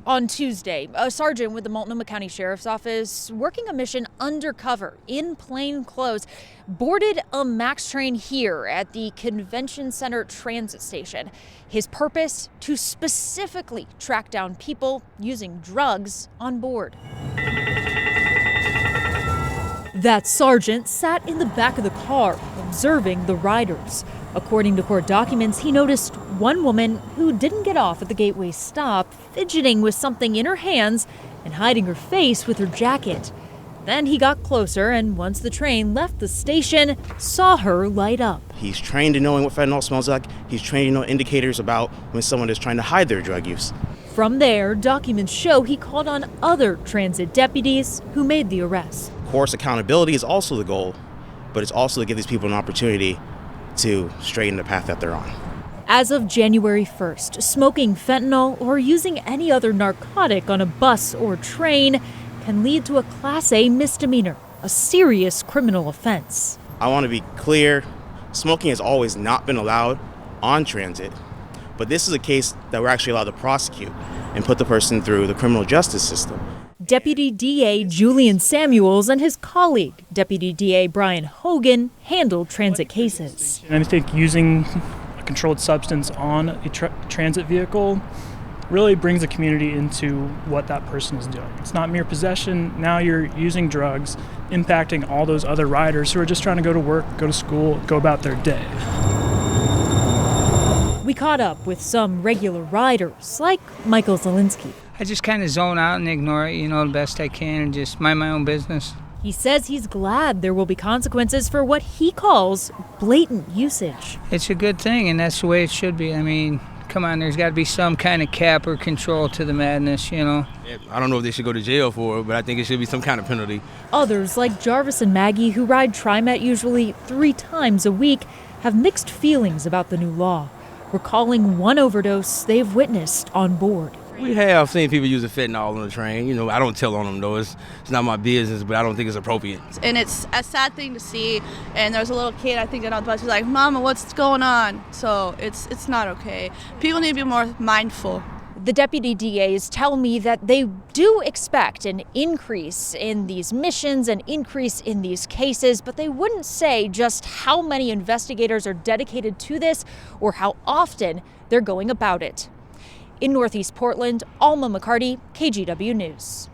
On Tuesday, a sergeant with the Multnomah County Sheriff's Office, working a mission undercover in plain clothes, boarded a MAX train here at the Convention Center Transit Station. His purpose? To specifically track down people using drugs on board. That sergeant sat in the back of the car, observing the riders. According to court documents, he noticed one woman who didn't get off at the gateway stop, fidgeting with something in her hands and hiding her face with her jacket. Then he got closer, and once the train left the station, saw her light up. He's trained in knowing what fentanyl smells like. He's trained to know indicators about when someone is trying to hide their drug use. From there, documents show he called on other transit deputies who made the arrest. Of course, accountability is also the goal, but it's also to give these people an opportunity to straighten the path that they're on. As of January 1st, smoking fentanyl or using any other narcotic on a bus or train can lead to a Class A misdemeanor, a serious criminal offense. I want to be clear, smoking has always not been allowed on transit, but this is a case that we're actually allowed to prosecute and put the person through the criminal justice system. Deputy DA Julian Samuels and his colleague, Deputy DA Brian Hogan, handled transit cases. And I think using a controlled substance on a transit vehicle really brings the community into what that person is doing. It's not mere possession. Now you're using drugs, impacting all those other riders who are just trying to go to work, go to school, go about their day. We caught up with some regular riders, like Michael Zielinski. I just kind of zone out and ignore it, the best I can, and just mind my own business. He says he's glad there will be consequences for what he calls blatant usage. It's a good thing, and that's the way it should be. I mean, come on, there's got to be some kind of cap or control to the madness, I don't know if they should go to jail for it, but I think it should be some kind of penalty. Others, like Jarvis and Maggie, who ride TriMet usually 3 times a week, have mixed feelings about the new law, recalling one overdose they've witnessed on board. We have seen people using fentanyl on the train. I don't tell on them, though. It's not my business, but I don't think it's appropriate. And it's a sad thing to see. And there's a little kid, I think, on the bus, who's like, "Mama, what's going on?" So it's not okay. People need to be more mindful. The deputy DAs tell me that they do expect an increase in these missions, an increase in these cases, but they wouldn't say just how many investigators are dedicated to this or how often they're going about it. In Northeast Portland, Alma McCarty, KGW News.